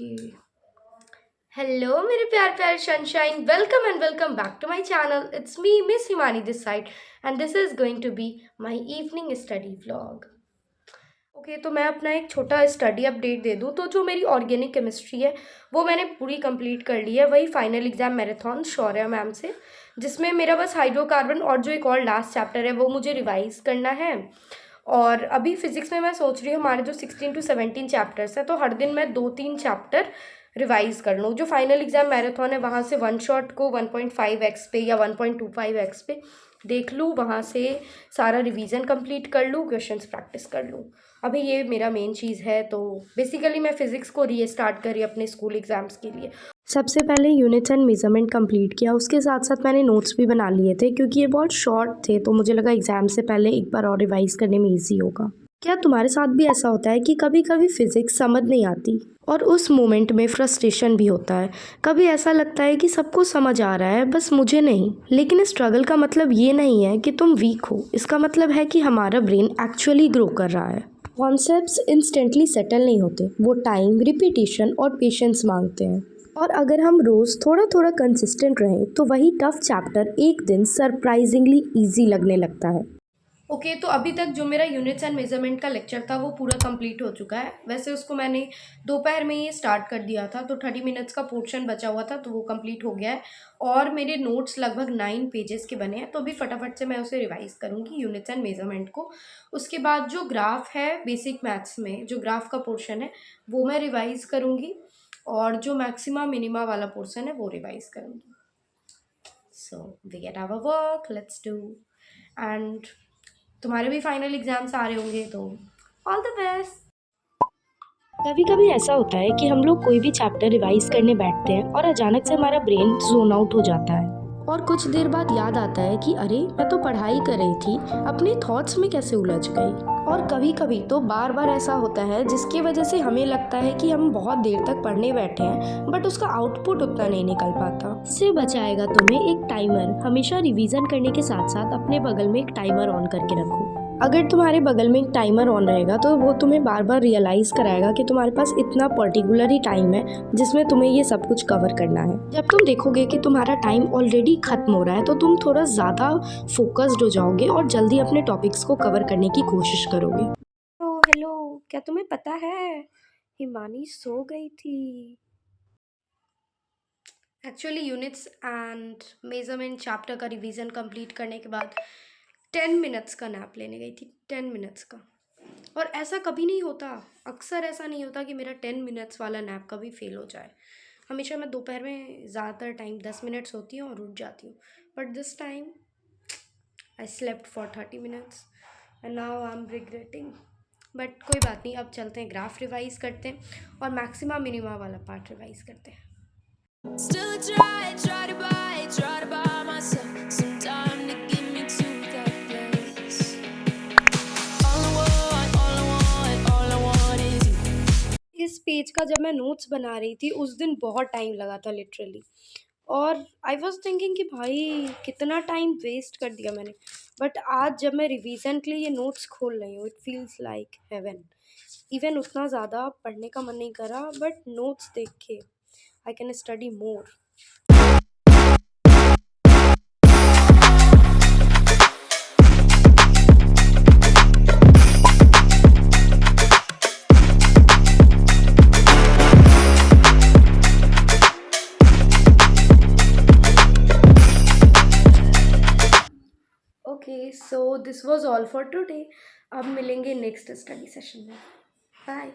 Okay. Hello मेरे प्यार प्यारे sunshine, welcome and welcome back to my channel. It's me miss Himani this side and this is going to be my evening study vlog. Okay, तो मैं अपना एक छोटा study update दे दूँ तो जो मेरी ऑर्गेनिक केमिस्ट्री है वो मैंने पूरी कंप्लीट कर ली है, वही final exam marathon Shaurya ma'am से, जिसमें मेरा बस हाइड्रोकार्बन और जो एक और लास्ट चैप्टर है वो मुझे रिवाइज करना है। और अभी फिजिक्स में मैं सोच रही हूँ हमारे जो 16 to 17 चैप्टर्स हैं तो हर दिन मैं 2-3 चैप्टर रिवाइज कर लूँ। जो फाइनल एग्जाम मैराथन है वहाँ से वन शॉट को 1.5x पे या 1.25x पे देख लूँ, वहाँ से सारा रिवीजन कंप्लीट कर लूँ, क्वेश्चंस प्रैक्टिस कर लूँ। अभी ये मेरा मेन चीज़ है। तो बेसिकली मैं फ़िज़िक्स को रीस्टार्ट करी अपने स्कूल एग्ज़ाम्स के लिए। सबसे पहले यूनिट्स एंड मेजरमेंट कंप्लीट किया, उसके साथ साथ मैंने नोट्स भी बना लिए थे क्योंकि ये बहुत शॉर्ट थे तो मुझे लगा एग्ज़ाम से पहले एक बार और रिवाइज करने में ईजी होगा। क्या तुम्हारे साथ भी ऐसा होता है कि कभी कभी फिज़िक्स समझ नहीं आती और उस मोमेंट में फ्रस्ट्रेशन भी होता है? कभी ऐसा लगता है कि सबको समझ आ रहा है बस मुझे नहीं। लेकिन स्ट्रगल का मतलब ये नहीं है कि तुम वीक हो, इसका मतलब है कि हमारा ब्रेन एक्चुअली ग्रो कर रहा है। कॉन्सेप्ट्स इंस्टेंटली सेटल नहीं होते, वो टाइम, रिपीटिशन और पेशेंस मांगते हैं। और अगर हम रोज़ थोड़ा थोड़ा कंसिस्टेंट रहें तो वही टफ चैप्टर एक दिन सरप्राइजिंगली इजी लगने लगता है। ओके, तो अभी तक जो मेरा यूनिट्स एंड मेजरमेंट का लेक्चर था वो पूरा कंप्लीट हो चुका है। वैसे उसको मैंने दोपहर में ही स्टार्ट कर दिया था तो 30 मिनट्स का पोर्शन बचा हुआ था तो वो कंप्लीट हो गया है। और मेरे नोट्स लगभग 9 पेजेस के बने हैं तो अभी फटाफट से मैं उसे रिवाइज करूँगी यूनिट्स एंड मेजरमेंट को। उसके बाद जो ग्राफ है बेसिक मैथ्स में, जो ग्राफ का पोर्शन है वो मैं रिवाइज करूँगी और जो मैक्सिमा मिनिमा वाला पोर्शन है वो रिवाइज करूँगी। So we get our work, let's do. And तुम्हारे भी फाइनल एग्जाम्स आ रहे होंगे तो ऑल द बेस्ट। कभी कभी ऐसा होता है कि हम लोग कोई भी चैप्टर रिवाइज करने बैठते हैं और अचानक से हमारा ब्रेन जोन आउट हो जाता है और कुछ देर बाद याद आता है कि अरे मैं तो पढ़ाई कर रही थी, अपने थॉट्स में कैसे उलझ गई। और कभी कभी तो बार बार ऐसा होता है जिसकी वजह से हमें लगता है कि हम बहुत देर तक पढ़ने बैठे हैं बट उसका आउटपुट उतना नहीं निकल पाता। इससे बचाएगा तुम्हें एक टाइमर। हमेशा रिवीजन करने के साथ साथ अपने बगल में एक टाइमर ऑन करके रखो। अगर तुम्हारे बगल में एक टाइमर ऑन रहेगा तो वो तुम्हें बार बार रियलाइज़ कराएगा कि तुम्हारे पास इतना पर्टिकुलर ही टाइम है जिसमें तुम्हें ये सब कुछ कवर करना है। जब तुम देखोगे कि तुम्हारा टाइम ऑलरेडी खत्म हो रहा है तो तुम थोड़ा ज़्यादा फोकस्ड हो जाओगे और जल्दी अपने टॉपिक्स को कवर करने की कोशिश करोगे। तो हेलो, क्या तुम्हें पता है हिमानी सो गई थी? Actually units and measurement chapter का रिवीजन कंप्लीट करने के बाद 10 मिनट्स का नैप लेने गई थी, 10 मिनट्स का। और ऐसा कभी नहीं होता, अक्सर ऐसा नहीं होता कि मेरा 10 मिनट्स वाला नैप कभी फेल हो जाए। हमेशा मैं दोपहर में ज़्यादातर टाइम 10 मिनट्स होती हूँ और उठ जाती हूँ, but this time I slept for 30 minutes and now I am regretting. But कोई बात नहीं, अब चलते हैं ग्राफ रिवाइज करते हैं और मैक्सिमा मिनिमा वाला पार्ट रिवाइज करते हैं। Still try to buy myself some time to get me to that place. All I want is you. इस पेज का जब मैं नोट्स बना रही थी उस दिन बहुत टाइम लगा था लिटरली, और आई वॉज थिंकिंग कि भाई कितना टाइम वेस्ट कर दिया मैंने। बट आज जब मैं रिवीजन के लिए ये नोट्स खोल रही हूँ, it feels like heaven. Even उतना ज़्यादा पढ़ने का मन नहीं करा बट नोट्स देख के I can study more. Okay, so this was all for today. अब मिलेंगे नेक्स्ट स्टडी सेशन में। बाय।